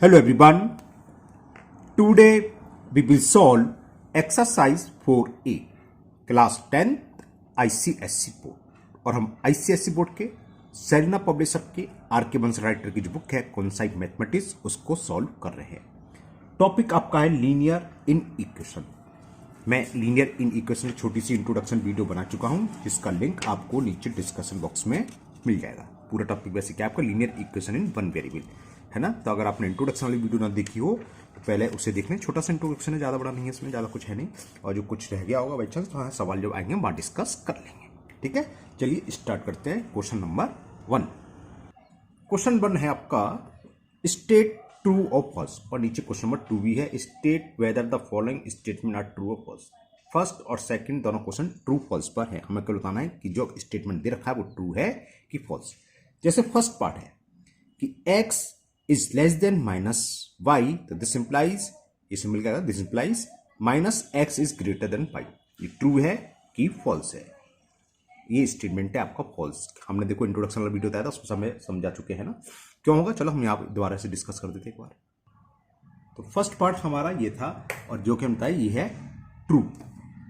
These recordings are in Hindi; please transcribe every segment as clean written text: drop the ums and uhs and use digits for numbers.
Hello everyone. Today we will solve exercise 4A class 10th ICSE board और हम ICSE बोर्ड के सेरेना पब्लिशर के आर.के. बंसल राइटर की जो बुक है कॉन्साइड मैथमेटिक्स उसको सॉल्व कर रहे हैं। टॉपिक आपका है लीनियर इन इक्वेशन। मैं लीनियर इन इक्वेशन की छोटी सी इंट्रोडक्शन वीडियो बना चुका हूं जिसका लिंक आपको नीचे डिस्कशन बॉक्स में मिल जाएगा। पूरा टॉपिक वैसे क्या आपका linear equation in one variable है ना। तो अगर आपने इंट्रोडक्शन वाली वीडियो ना देखी हो तो पहले उसे देख लें। छोटा सा इंट्रोडक्शन है, ज़्यादा बड़ा नहीं है, इसमें ज़्यादा कुछ है नहीं। और जो कुछ रह गया होगा बाई चांस तो हाँ सवाल जब आएंगे वहाँ डिस्कस कर लेंगे। ठीक है, चलिए स्टार्ट करते हैं। Question number 1। क्वेश्चन 1 है आपका स्टेट ट्रू और फॉल्स और नीचे क्वेश्चन नंबर 2 भी है state whether the following statement are true और फॉल्स। फर्स्ट और सेकंड दोनों क्वेश्चन ट्रू फॉल्स पर है। हमें क्या बताना है कि जो स्टेटमेंट दे रखा है वो ट्रू है कि फॉल्स। जैसे फर्स्ट पार्ट है कि x is less than minus y, तो दिस इंप्लाइज, ये सिंबल क्या है, this implies minus x is greater than y. ये ट्रू है कि फॉल्स है। ये स्टेटमेंट है आपका फॉल्स। हमने देखो इंट्रोडक्शन वाला वीडियो बताया था उसको समय समझा चुके हैं ना। क्यों होगा, चलो हम यहाँ पे दोबारा से डिस्कस कर देते एक बार। तो फर्स्ट पार्ट हमारा ये था और जो कि हम बताए ये है ट्रू।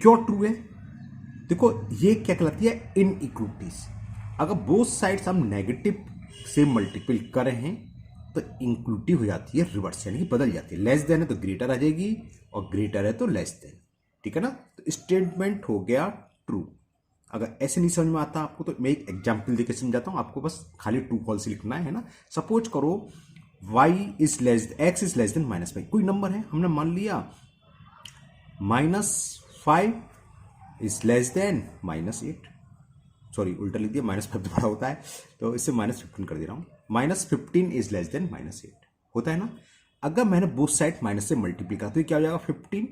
क्यों ट्रू है, देखो ये क्या कहलाती है इनइक्वलिटीज। अगर बोथ साइड्स हम नेगेटिव से मल्टीपल कर रहे हैं तो इंक्लूटिव हो जाती है रिवर्स, यानी कि बदल जाती है। लेस देन है तो ग्रेटर आ जाएगी और ग्रेटर है तो लेस देन। ठीक है ना। तो स्टेटमेंट हो गया ट्रू। अगर ऐसे नहीं समझ में आता आपको तो मैं एक एग्जांपल देकर समझाता हूं आपको, बस खाली ट्रू फॉल्स लिखना है ना। सपोज करो y is less x is less than minus five. कोई नंबर है, हमने मान लिया -5 इज लेस देन -8। सॉरी उल्टा लिख दिया, -5 तो बड़ा होता है तो इससे -15 कर दे रहा हूं। -15 इज लेस देन -8 होता है ना। अगर मैंने बोथ साइड माइनस से मल्टीप्लाई करा तो ये क्या हो जाएगा 15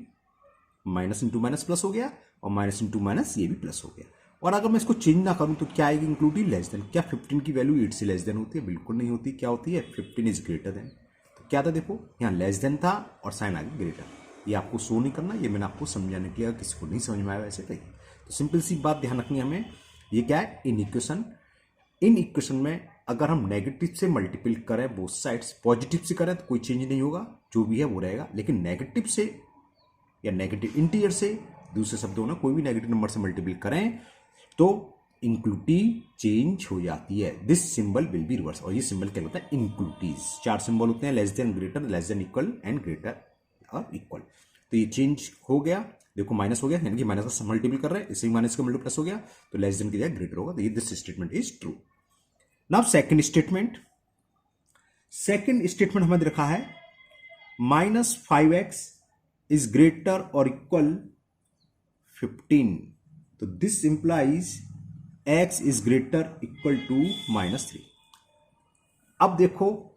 माइनस इंटू माइनस प्लस हो गया और माइनस इंटू माइनस ये भी प्लस हो गया। और अगर मैं इसको चेंज ना करूं तो क्या आएगी इंक्लूडिंग लेस देन। क्या 15 की वैल्यू 8 से लेस देन होती है? बिल्कुल नहीं होती। क्या होती है 15 इज ग्रेटर देन। तो क्या था, देखो यहाँ लेस देन था और साइन आ गया ग्रेटर। ये आपको शो नहीं करना, ये मैंने आपको समझाने के लिए, अगर किसी को नहीं समझ में आया वैसे तो सिंपल सी बात ध्यान रखनी है हमें। ये क्या है इन इक्वेशन। इन इक्वेशन में अगर हम नेगेटिव से मल्टीपल करें बोथ साइड्स, पॉजिटिव से करें तो कोई चेंज नहीं होगा, जो भी है वो रहेगा। लेकिन नेगेटिव से या नेगेटिव इंटीजर से, दूसरे शब्दों में कोई भी नेगेटिव नंबर से मल्टीपल करें तो इंक्लूटिव चेंज हो जाती है। This symbol will be reverse. और ये सिंबल क्या होता है इंक्लूटिव। 4 सिंबल होते हैं, less than, greater, less than, equal and greater और इक्वल। तो ये चेंज हो गया, देखो माइनस हो गया यानी कि माइनस का मल्टीपल कर रहे हैं, इससे माइनस का मल्टीपल प्लस हो गया तो लेस देन की जगह ग्रेटर होगा। तो ये this statement is true. Now second statement. Second statement हमें रखा है -5x इज ग्रेटर और इक्वल 15, तो this implies x is greater equal to -3। अब देखो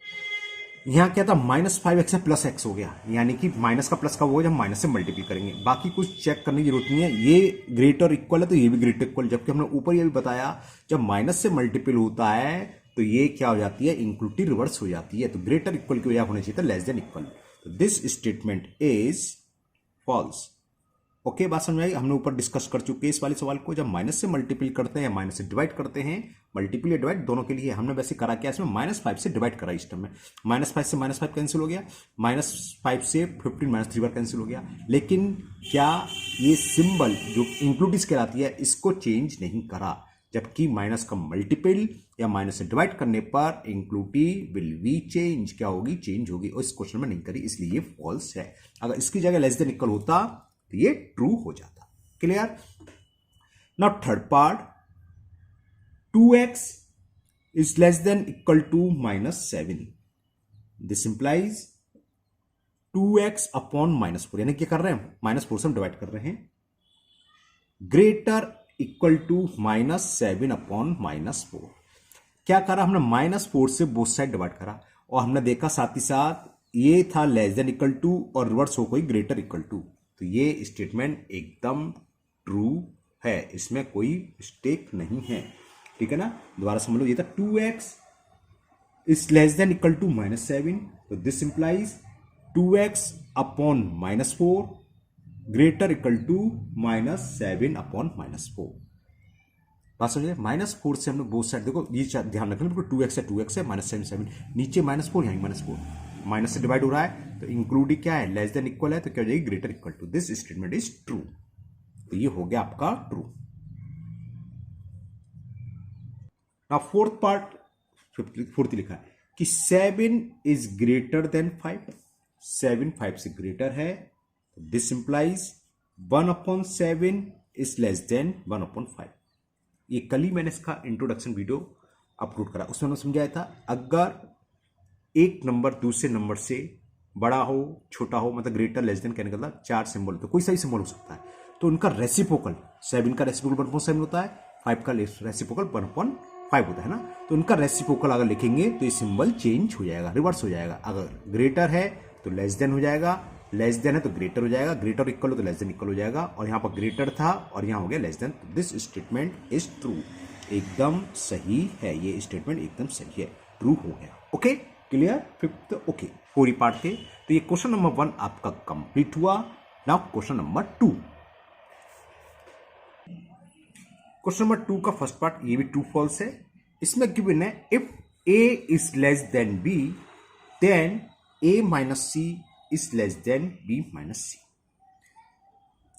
यहां क्या था, -5x से प्लस x हो गया, यानी कि माइनस का प्लस का वो जब माइनस से मल्टीपल करेंगे। बाकी कुछ चेक करने की जरूरत नहीं है, ये ग्रेटर इक्वल है तो ये भी ग्रेटर इक्वल। जबकि हमने ऊपर ये भी बताया जब माइनस से मल्टीपल होता है तो ये क्या हो जाती है इंक्लूटिव रिवर्स हो जाती है। तो ग्रेटर इक्वल की वजह होनी चाहिए था लेस देन इक्वल। तो this statement is false. Okay, बात समझ आई। हमने ऊपर डिस्कस कर चुके हैं इस वाले सवाल को। जब माइनस से मल्टीपल करते हैं या माइनस से डिवाइड करते हैं, मल्टीपल या डिवाइड दोनों के लिए हमने वैसे करा क्या, इसमें -5 से डिवाइड करा इस टर्म में। -5 से -5 कैंसिल हो गया, -5 से 15 -3 बार कैंसिल हो गया। लेकिन क्या ये सिंबल जो इंक्लूडिव कहलाती है इसको चेंज नहीं करा, जबकि माइनस का मल्टीपल या माइनस से डिवाइड करने पर इंक्लूडिव विल बी चेंज, क्या होगी चेंज होगी। और इस क्वेश्चन में नहीं करी इसलिए ये फॉल्स है। अगर इसकी जगह लेस देन इक्वल होता तो ये ट्रू हो जाता। Clear. Now third part, 2x is less than equal to -7, this implies 2x upon -4, यानी क्या कर रहे हैं -4 से हम डिवाइड कर रहे हैं, ग्रेटर इक्वल टू -7 अपॉन -4। क्या करा हमने, -4 से बोथ साइड डिवाइड करा और हमने देखा साथ ही साथ ये था लेस देन इक्वल टू और रिवर्स हो गई ग्रेटर इक्वल टू। तो ये स्टेटमेंट एकदम ट्रू है, इसमें कोई मिस्टेक नहीं है। ठीक है ना। दोबारा समझ लो, ये था 2x is less than equal to -7, तो this implies 2x upon -4 greater equal to -7 upon -4। बात समझिए, -4 से हमने बोथ साइड, देखो ये ध्यान रखना, बिल्कुल 2x है 2x है, -7 7, नीचे -4 यहाँ -4, माइनस से डिवाइड हो रहा है, तो इंक्लूडिंग क्या है, लेस देन इक्वल है, तो क्या हो जाएगी, greater equal to. This statement is true. तो ये हो गया आपका ट्रू। ना फोर्थ पार्ट, फोर्थ लिखा है कि 7 इज ग्रेटर देन 5, 7 5 से ग्रेटर है, this implies 1/7 is less then 1/5। ये कल ही मैंने इसका इंट्रोडक्शन वीडियो अपलोड करा, उसमें मैंने समझाया था अगर एक नंबर दूसरे नंबर से बड़ा हो छोटा हो, मतलब ग्रेटर लेस देन कहने का मतलब 4 सिंबल, तो कोई सा ही सिंबल हो सकता है, तो उनका रेसिप्रोकल 7 का रेसिप्रोकल 1/7 होता है, 5 का रेसिप्रोकल 1/5 होता है ना, तो उनका रेसिप्रोकल अगर लिखेंगे तो ये सिंबल चेंज हो जाएगा, रिवर्स हो जाएगा। अगर ग्रेटर है तो लेस देन हो जाएगा, लेस देन है तो ग्रेटर हो जाएगा, ग्रेटर इक्वल हो तो लेस देन इक्वल हो जाएगा, और यहाँ पर ग्रेटर था और यहाँ हो गया less than. This statement is true, एकदम सही है, ये स्टेटमेंट एकदम सही है, ट्रू हो गया। Okay, clear? फिफ्थ ओके, पूरी पार्ट थे। तो ये क्वेश्चन नंबर 1 आपका कंप्लीट हुआ। Now question number 2। Question number 2 का फर्स्ट पार्ट, ये भी ट्रू फॉल्स है। इसमें गिवन है if a is less than b then a minus C is less than b minus C.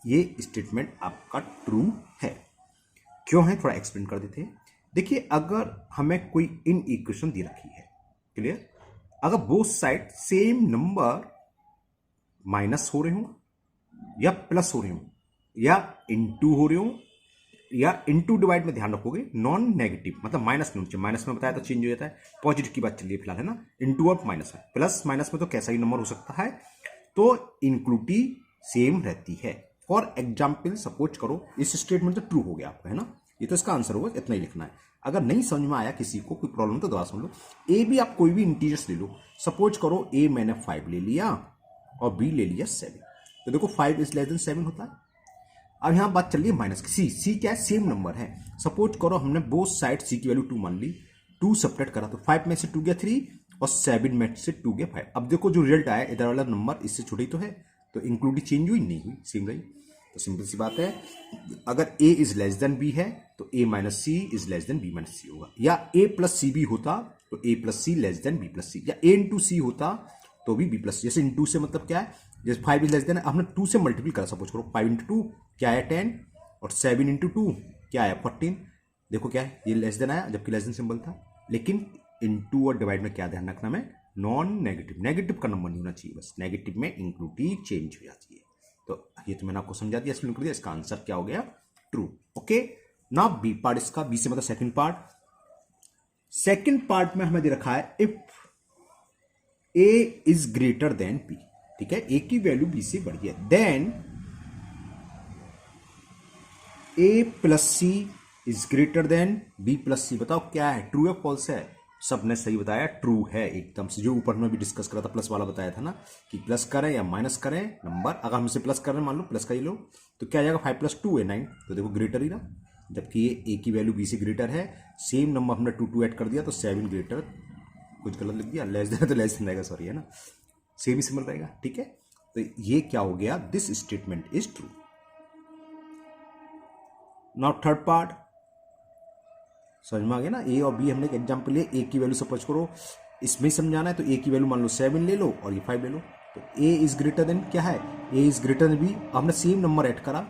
ये स्टेटमेंट आपका ट्रू है। क्यों है, थोड़ा एक्सप्लेन कर देते हैं। देखिए, अगर हमें कोई इन इक्वेशन दी रखी है, क्लियर, अगर both side same number minus हो रहे हो या प्लस हो रहे हो या इनटू हो रहे हो, या इनटू डिवाइड में ध्यान रखोगे नॉन नेगेटिव, मतलब माइनस नहीं होना, माइनस में बताया तो चेंज हो जाता है, पॉजिटिव की बात चलिए फिलहाल, है ना, इनटू और माइनस है, प्लस माइनस में तो कैसा ही नंबर हो सकता है, तो इंक्लूटी सेम रहती है। फॉर एग्जाम्पल सपोज करो, इस स्टेटमेंट तो ट्रू हो गया आपका, है ना, ये तो इसका आंसर होगा, इतना ही लिखना है। अगर नहीं समझ में आया किसी को, कोई प्रॉब्लम तो दोबारा समझ लो। ए भी आप कोई भी इंटीजर्स ले लो, सपोज करो ए मैंने 5 ले लिया और बी ले लिया 7, तो देखो 5 इज लेस देन 7 होता है। अब यहां बात चल रही है माइनस की, सी क्या है, सेम नंबर है। सपोज करो हमने बोथ साइड सी की वैल्यू 2 मान ली, 2 सेपरेट करा, तो 5 में से 2 गया 3 और 7 में से 2 गया 5। अब देखो जो रिजल्ट आया, इधर वाला नंबर इससे छोटा ही तो है, तो इंक्लूडिंग चेंज हुई नहीं हुई, सेम रही। तो सिंपल सी बात है, अगर a is less than b है तो a minus C is less than b minus C होगा, या a प्लस सी भी होता तो a plus C less than b plus C, या a इंटू सी होता तो भी b प्लस सी। जैसे इंटू से मतलब क्या है, जैसे 5 इज लेस देन, हमने 2 से मल्टीपल करा, सपोज करो 5 इंटू 2 क्या आया 10, और 7 इंटू 2 क्या आया 14। देखो क्या है, ये लेस देन आया जबकि लेस देन सिंबल था, लेकिन इंटू और डिवाइड में क्या ध्यान रखना है, नॉन नेगेटिव, नेगेटिव का नंबर नहीं होना चाहिए, बस नेगेटिव में इंक्लूडिव चेंज हो जाती है। तो ये तो मैंने आपको समझा दिया, एक्सप्लेन कर दिया, इसका आंसर क्या हो गया, true. Okay, now B part, इसका बी से मतलब सेकंड पार्ट। सेकंड पार्ट में हमें दे रखा है if A is greater than B, ठीक है, ए की वैल्यू बी से बढ़ी है, then A plus C is greater than B plus C. बताओ क्या है, ट्रू है फॉल्स है? सबने सही बताया, ट्रू है एकदम से। जो ऊपर में भी डिस्कस करा था, प्लस वाला बताया था ना, कि प्लस करें या माइनस करें नंबर, अगर हमसे प्लस करें, मान लो प्लस का ही लो, तो क्या आ जाएगा, 5 + 2 है 9, तो देखो ग्रेटर ही रहा, जबकि ये ए की वैल्यू बी से ग्रेटर है। सेम नंबर हमने 2 ऐड कर दिया तो 7 ग्रेटर, कुछ गलत लिख दिया, लेस देन तो लेस देन रहेगा, सॉरी, है ना, सेम ही सिंबल रहेगा, ठीक है। तो ये क्या हो गया, this statement is true. Now third part, समझ में आ गया ना, ए और बी हमने एक एग्जाम्पल लिया, ए की वैल्यू सपोज करो इसमें समझाना है, तो ए की वैल्यू मान लो 7 ले लो और ये 5 ले लो, तो ए इज ग्रेटर देन क्या है, ए इज ग्रेटर देन बी। हमने सेम नंबर ऐड करा,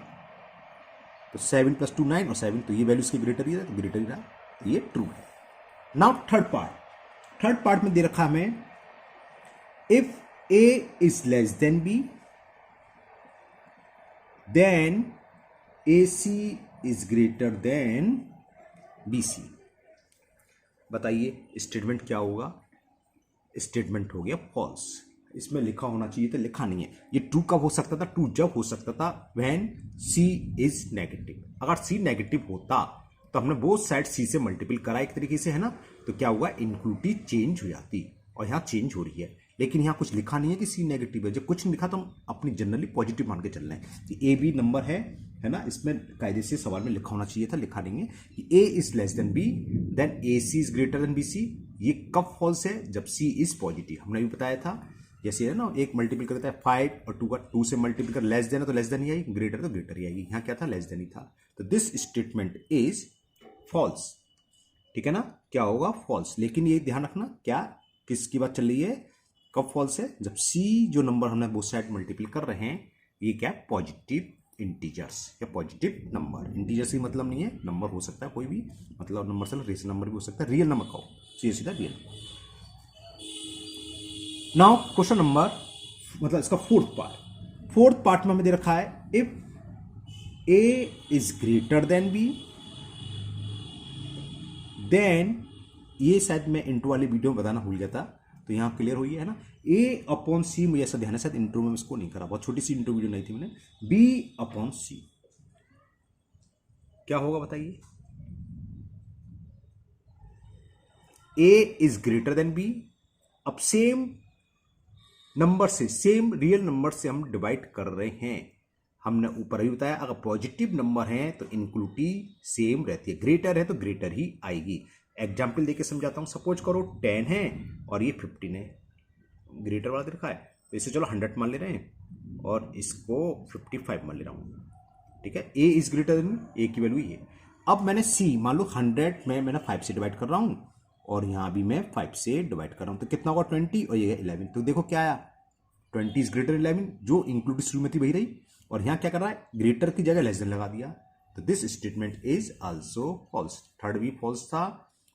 तो 7 + 2 9 और 7, तो ये वैल्यू इसकी ग्रेटर ही है, तो ग्रेटर ही रहा, तो ये ट्रू है। Now third part, third part में दे रखा हमें if A is less than B then A C is greater than B C. बताइए स्टेटमेंट क्या होगा, स्टेटमेंट हो गया फॉल्स। इसमें लिखा होना चाहिए था, लिखा नहीं है। ये ट्रू कब हो सकता था, ट्रू जब हो सकता था व्हेन सी इज नेगेटिव। अगर सी नेगेटिव होता तो हमने बोथ साइड सी से मल्टीपल करा एक तरीके से, है ना, तो क्या हुआ, इंक्लूटिव चेंज हो जाती, और यहाँ चेंज हो रही है, लेकिन यहाँ कुछ लिखा नहीं है कि सी नेगेटिव है। जब कुछ नहीं लिखा तो हम अपनी जनरली पॉजिटिव मान के चल रहे हैं कि ए बी नंबर है ना, इसमें कायदे से सवाल में लिखा होना चाहिए था, लिखा नहीं है कि A is less than B then A C is greater than B C. ये कब फॉल्स है, जब सी इज पॉजिटिव। हमने भी बताया था, जैसे है ना, एक मल्टीपल करता है 5 और 2 का 2 से मल्टीपल कर, लेस देन है तो लेस देन ही आएगी, ग्रेटर तो ग्रेटर ही आएगी। यहाँ क्या था, लेस देन ही था, तो दिस स्टेटमेंट इज फॉल्स, ठीक है ना, क्या होगा, फॉल्स। लेकिन ये ध्यान रखना, क्या किसकी बात चल रही है, कब फॉल्स है? जब सी जो नंबर हमने बोथ साइड मल्टीपल कर रहे हैं ये क्या है? पॉजिटिव इंटीजर्स या पॉजिटिव नंबर। इंटीजर्स ही मतलब नहीं है, नंबर हो सकता है कोई भी, मतलब नंबर से रेशनल नंबर भी हो सकता है, रियल नंबर का हो, सीधा रियल। नाउ क्वेश्चन नंबर, मतलब इसका फोर्थ पार्ट में हमें दे रखा है if A is greater than B then, ये शायद मैं इंटू वाली वीडियो में बताना भूल गया था, तो यहां क्लियर हुई है ना। ए अपॉन सी, मुझे ऐसा ध्यान है शायद इंटू में इसको नहीं करा, बहुत छोटी सी इंटू वीडियो नहीं थी मैंने। बी अपॉन सी क्या होगा बताइए? ए इज ग्रेटर देन बी। अब सेम नंबर से, सेम रियल नंबर से हम डिवाइड कर रहे हैं। हमने ऊपर ही बताया अगर पॉजिटिव नंबर है तो इंक्लूटिव सेम रहती है, ग्रेटर है तो ग्रेटर ही आएगी। एग्जाम्पल देके समझाता हूं। सपोज करो 10 है और ये 15 है, ग्रेटर वाला दिखा है, तो इसे चलो 100 मान ले रहे हैं और इसको 55 मान ले रहा हूं, ठीक है। ए इज ग्रेटर देन, ए की वैल्यू ये। अब मैंने सी मान लो 100 में मैंने 5 से डिवाइड कर रहा हूं और यहां भी मैं 5 से डिवाइड कर रहा हूं, तो कितना होगा? 20 और ये 11। तो देखो क्या आया? 20 इज ग्रेटर 11, जो इंक्लूड शुरू में थी वही रही, और यहां क्या कर रहा है? ग्रेटर की जगह लेस देन लगा दिया, तो this statement is also false. Third भी फॉल्स था,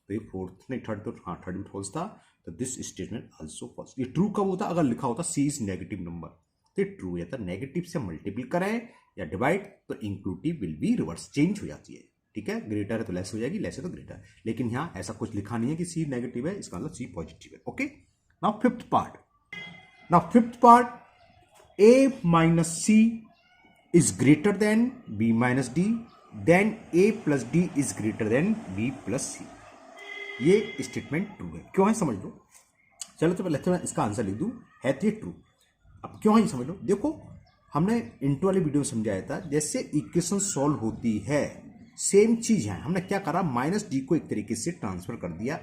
तो ये फोर्थ नहीं, थर्ड तो हाँ थर्ड भी फॉल्स था, तो दिस स्टेटमेंट आल्सो फॉल्स। ये ट्रू कब होता? अगर लिखा होता सी इज नेगेटिव नंबर, तो ट्रू है। तो नेगेटिव से मल्टीपल करें या डिवाइड तो इंक्लूटिव विल बी रिवर्स, चेंज हो जाती है, ठीक है। ग्रेटर है तो लेस हो जाएगी, लेस है तो ग्रेटर, लेकिन यहां ऐसा कुछ लिखा नहीं है कि सी नेगेटिव है, इसका मतलब सी पॉजिटिव है। Okay, now fifth part, a minus c is greater than b minus d, then a plus d is greater than b plus c। ये स्टेटमेंट ट्रू है। क्यों है समझ लो। चलो तो पहले तो मैं इसका आंसर लिख दूं, है तो ये ट्रू। अब क्यों है ये समझ लो। देखो हमने इंटू वाली वीडियो में समझाया था, जैसे इक्वेशन सॉल्व होती है सेम चीज है, हमने क्या करा? माइनस डी को एक तरीके से ट्रांसफर कर दिया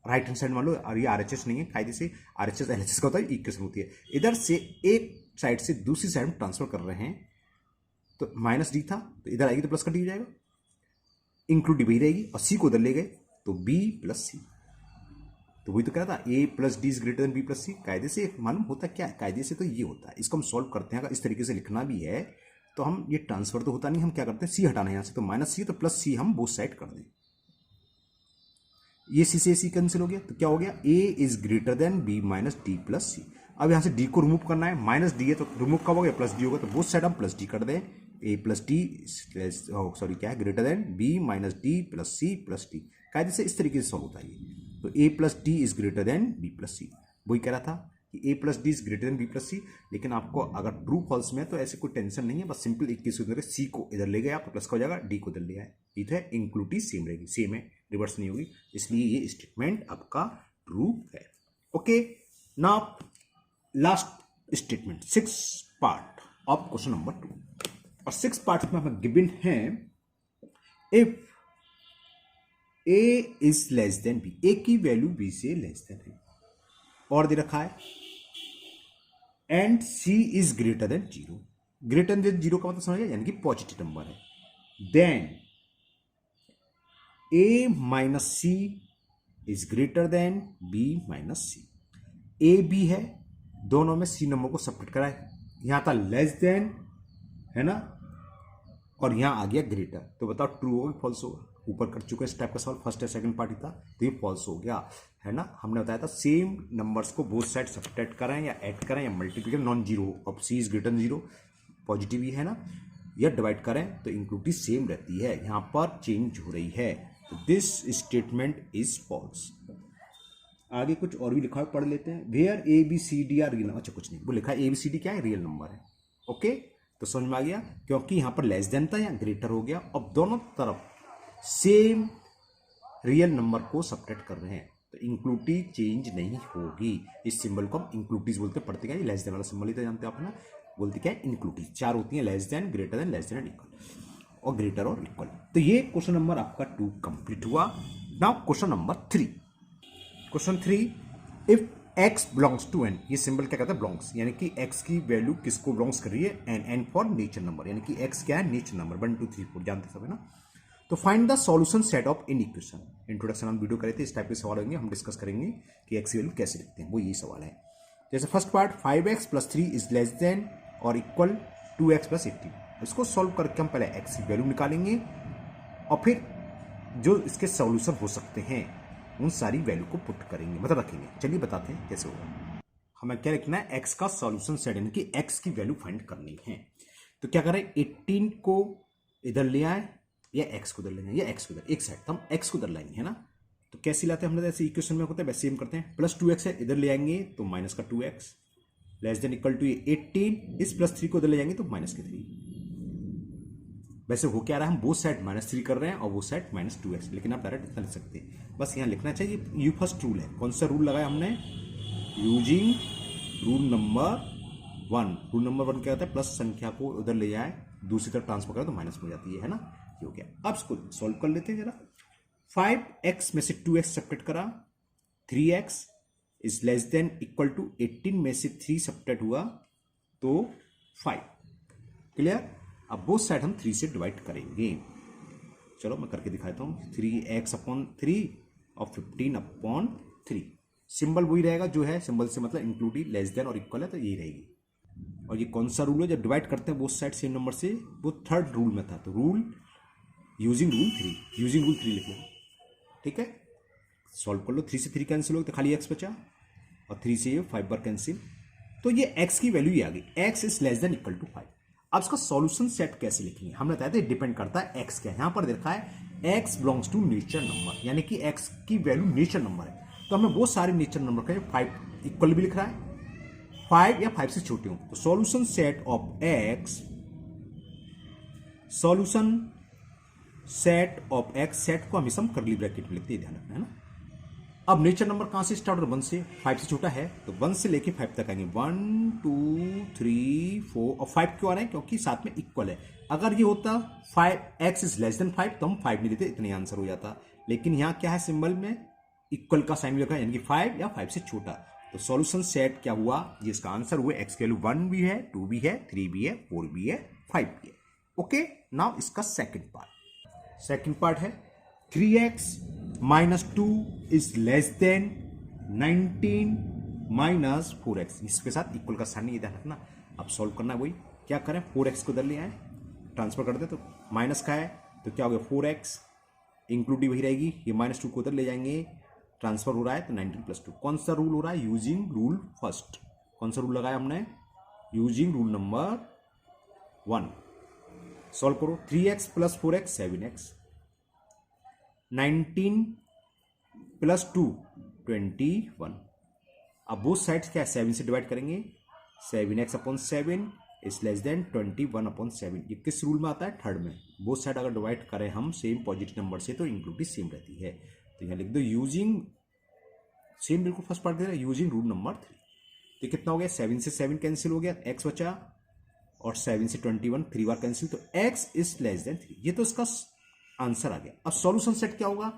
राइट हैंड साइड मान लो, और ये आरएचएस नहीं है, कायदे से आरएचएस एलएचएस का होता है, इक्वेशन होती है। इधर से एक साइड से दूसरी साइड में ट्रांसफर कर रहे हैं, तो माइनस डी था तो इधर आएगी तो प्लस का डी हो जाएगा, इंक्लूड वही रहेगी, और सी को उधर ले गए तो बी प्लस सी। तो वही तो कह रहा था A plus D is greater than B plus C. कायदे से मालूम होता क्या है? कायदे से तो ये होता है। इसको हम सॉल्व करते हैं, अगर इस तरीके से लिखना भी है तो हम, ये ट्रांसफर तो होता नहीं, हम क्या करते हैं? सी हटाना है यहाँ से, तो माइनस सी तो प्लस सी हम बोथ साइड कर दें, ये सी से सी कैंसिल हो गया, तो क्या हो गया? A is greater than B minus D plus C. अब यहां से डी को रिमूव करना है, माइनस डी है तो रिमूव कब हो गया? प्लस डी होगा, तो बोथ साइड हम प्लस डी कर दें। ए प्लस डी, सॉरी क्या है? Greater than B minus D plus C plus D. कायदे से इस तरीके से सॉल्व होता है ये। तो A plus D is greater than B plus C. वही कह रहा था कि A plus D is greater than B plus C, लेकिन आपको अगर ट्रू फॉल्स में तो ऐसे कोई टेंशन नहीं है, बस सिंपल एक केस उधर सी को इधर ले गया तो प्लस का हो जाएगा, डी को इधर ले आए, ये तो है इंक्लूटिव सेम रहेगी, सेम है, रिवर्स नहीं होगी, इसलिए ये स्टेटमेंट आपका ट्रू है। Okay, now last statement, six part of question number 2, और सिक्स पार्ट में हमें गिवन है if A is less than B, A की वैल्यू बी से लेस देन है, और दे रखा है and C is greater than zero. Greater than zero का मतलब समझ गया, यानी कि पॉजिटिव नंबर है। Then A minus C is greater than B minus C. A B है, दोनों में सी नंबर को सेपरेट करा है, यहां था लेस देन है ना, और यहां आ गया ग्रेटर, तो बताओ ट्रू होगा फॉल्स होगा? ऊपर कर चुके इस टाइप का सवाल, फर्स्ट या सेकंड पार्ट ही था, तो ये फॉल्स हो गया है ना। हमने बताया था सेम नंबर्स को बोथ साइड सब्ट्रैक्ट करें या ऐड करें या मल्टीप्लाई करें, नॉन जीरो, अब C is greater than zero, positive ही है ना, या डिवाइड करें तो इंक्लूटिव सेम रहती है, यहां पर चेंज हो रही है, तो दिस स्टेटमेंट इज फॉल्स। आगे कुछ और भी लिखा है, पढ़ लेते हैं। Where A B C D are real number, अच्छा कुछ नहीं, वो लिखा है ए बी सी डी क्या है? रियल नंबर है। ओके, तो समझ में आ गया, क्योंकि यहां पर लेस देन था या ग्रेटर हो गया, अब दोनों तरफ सेम रियल नंबर को सब्ट्रैक्ट कर रहे हैं, तो इंक्लूटिव चेंज नहीं होगी। इस सिंबल को हम इंक्लूटिव बोलते हैं, पढ़ते क्या? लेस देन वाला सिंबल ही तो जानते हैं आप ना, बोलते क्या है? इंक्लूटिव। चार होती है, less than, greater than, less than, equal, और ग्रेटर और इक्वल। तो ये क्वेश्चन नंबर आपका 2 कंप्लीट हुआ। Now question number 3। Question 3, if x belongs to n, ये सिंबल क्या कहता है? बिलोंग्स, यानी कि x की वैल्यू किसको बिलोंग्स कर रही है? n फॉर नेचर नंबर, यानी कि x क्या है? नेचर नंबर, 1 2 3 4 जानते सब है ना। तो find the solution set of in equation. Introduction हम वीडियो करे थे, इस टाइप के सवाल होंगे, हम डिस्कस करेंगे कि x की वैल्यू कैसे लिखते हैं, वो यही सवाल है। जैसे first part 5x + 3 is less then और इक्वल 2x + 18। इसको सॉल्व करके हम पहले x की वैल्यू निकालेंगे और फिर जो इसके सॉल्यूशन हो सकते हैं उन सारी वैल्यू को पुट करेंगे, मतलब रखेंगे। चलिए बताते हैं कैसे होगा। हमें क्या लिखना है, x का सॉल्यूशन सेट, यानी कि x की वैल्यू फाइंड करनी है। तो क्या करें, 18 को इधर ले आए या x को इधर ले जाए या x को इधर, एक साइड तो हम x को इधर लाएंगे, है ना। तो कैसे लाते हैं, हम जैसे इक्वेशन में होता है वैसे हम करते हैं। +2x है, इधर ले आएंगे तो माइनस का 2x less than equal to 18, इस +3 को इधर ले जाएंगे तो -3। वैसे हो क्या रहा है, हम वो साइड -3 कर रहे हैं और वो साइड -2x, लेकिन आप डायरेक्ट इतना लिख सकते हैं। बस यहाँ लिखना चाहिए यू फर्स्ट रूल है। कौन सा रूल लगाया हमने, using rule number 1। Rule number 1 क्या होता है, प्लस संख्या को उधर ले जाए दूसरी तरफ ट्रांसफर करें तो माइनस हो जाती है ना। ये हो गया। अब इसको सॉल्व कर लेते हैं जरा। 5x में से 2x सब्ट्रैक्ट करा, 3x is less than equal to 18 में से 3 सब्ट्रैक्ट हुआ तो 5। क्लियर। अब बोथ साइड हम 3 से डिवाइड करेंगे। चलो मैं करके दिखाता हूं। 3x/3 और 15/3। सिंबल वही रहेगा जो है, सिंबल से मतलब इंक्लूडिंग लेस देन और इक्वल है तो यही रहेगी। और ये कौन सा रूल है, जब डिवाइड करते हैं बोथ साइड सेम नंबर से, वो थर्ड रूल में था। तो rule using rule 3, using rule 3 लिख लो। ठीक है, सॉल्व कर लो। 3 से 3 कैंसिल हो गया तो खाली x बचा और 3 से ये 5 बार कैंसिल, तो ये x की वैल्यू ही आ गई। x is less than equal to 5। अब इसका सॉल्यूशन सेट कैसे लिखेंगे, हमने बताया था डिपेंड करता है x क्या है। यहां पर देखा है x belongs to nature number, यानी कि x की वैल्यू नेचर नंबर है। तो हमें वो सारे नेचर नंबर का 5 इक्वल भी लिख रहा है, 5 या 5 से छोटे हो। तो solution set of x, solution set of x, set को हमेशा हम करली ब्रैकेट में लिखते हैं, ध्यान रखना है ना। अब नेचर नंबर कहां से स्टार्ट हो, 1 से, 5 से छोटा है तो 1 से लेके 5 तक आएंगे। 1 2 3 4 और 5 क्यों आ रहे हैं, क्योंकि साथ में इक्वल है। अगर ये होता 5x इज लेस देन 5 तो हम 5 नहीं देते, इतने आंसर हो जाता। लेकिन यहां क्या है, सिंबल में इक्वल का साइन लिखा है, यानी कि 5 या 5 से छोटा। तो सॉल्यूशन सेट क्या हुआ, ये इसका आंसर हुआ x की वैल्यू 1 भी है, 2 भी है, 3 भी है, 4 भी है, 5 भी है। ओके, नाउ इसका सेकंड पार्ट है 3x - 2 is less then 19 - 4x। इसके साथ इक्वल का साइन नहीं, ध्यान रखना। अब सॉल्व करना है वही, क्या करें, 4x को इधर ले आए, ट्रांसफर कर दे तो माइनस का है तो क्या हो गया, 4x इंक्लूडिव वही रहेगी। ये -2 को उधर ले जाएंगे, ट्रांसफर हो रहा है तो 19 + 2। कौन सा रूल हो रहा है, यूजिंग रूल फर्स्ट। कौन सा रूल लगाया हमने, यूजिंग रूल नंबर 1। सॉल्व करो। 3x + 4x 7x, 19 + 2 21। अब बोथ साइड्स क्या है, 7 से डिवाइड करेंगे। 7x/7 is less then 21/7। ये किस रूल में आता है, थर्ड में। बोथ साइड अगर डिवाइड करें हम सेम पॉजिटिव नंबर से तो इंक्लूडिव सेम रहती है। तो यहाँ लिख दो यूजिंग सेम, बिल्कुल फर्स्ट पार्ट दे रहा है, यूजिंग रूल नंबर 3। तो कितना हो गया, 7 से 7 कैंसिल हो गया, x बचा, और 7 से 21 3 बार कैंसिल, तो x इज लेस देन 3। ये तो इसका आंसर आ गया। अब सॉल्यूशन सेट क्या होगा,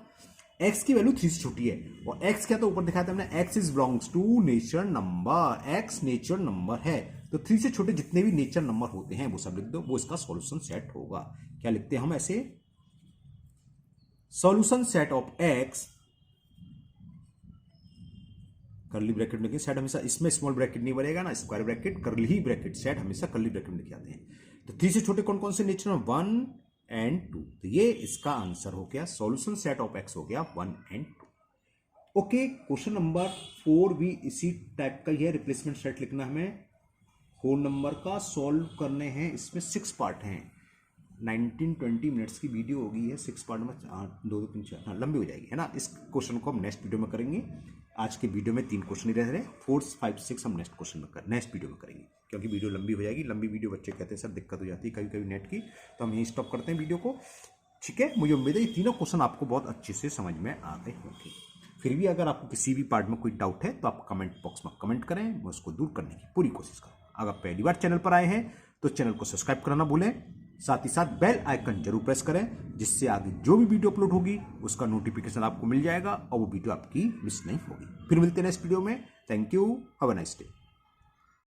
x की वैल्यू 3 से छोटी है और x क्या, तो ऊपर दिखाया था हमने, x is belongs to nature number. x nature number है तो 3 से छोटे जितने भी नेचर नंबर होते हैं वो सब लिख दो, वो इसका सॉल्यूशन सेट होगा। क्या लिखते हैं हम ऐसे, solution set of x, curly bracket में सेट हमेशा, इसमें स्मॉल ब्रैकेट नहीं बनेगा ना, स्क्वायर ब्रैकेट, कर्ली ही ब्रैकेट, सेट हमेशा कर्ली ब्रैकेट में लिखे जाते हैं। तो 3 से छोटे कौन कौन से नेचर में, 1 और 2। तो ये इसका आंसर हो गया, सॉल्यूशन सेट ऑफ x हो गया 1 और 2। ओके, क्वेश्चन नंबर 4 भी इसी टाइप का ही है, रिप्लेसमेंट सेट लिखना हमें। होल नंबर का सॉल्व करने हैं, इसमें 6 पार्ट हैं। 19-20 मिनट्स की वीडियो होगी है, 6 पार्ट में 2 3 4, हाँ लंबी हो जाएगी, है ना। इस क्वेश्चन को हम नेक्स्ट वीडियो में करेंगे। आज के वीडियो में 3 क्वेश्चन ही रह रहे हैं, 4 5 6 हम नेक्स्ट वीडियो में करेंगे, क्योंकि वीडियो लंबी हो जाएगी। लंबी वीडियो बच्चे कहते हैं सर दिक्कत हो जाती है कभी कभी नेट की, तो हम यहीं स्टॉप करते हैं वीडियो को। ठीक है, मुझे उम्मीद है ये तीनों क्वेश्चन आपको बहुत अच्छे से समझ में आ गए होंगे। फिर भी अगर आपको किसी भी पार्ट में कोई डाउट है तो आप कमेंट बॉक्स में कमेंट करें, मैं उसको दूर करने की पूरी कोशिश करूँ। अगर पहली बार चैनल पर आए हैं तो चैनल को सब्सक्राइब करना भूलें, साथ ही साथ बेल आइकन जरूर प्रेस करें, जिससे आगे जो भी वीडियो अपलोड होगी उसका नोटिफिकेशन आपको मिल जाएगा और वो वीडियो आपकी मिस नहीं होगी। फिर मिलते हैं नेक्स्ट वीडियो में। Thank you, have a nice day.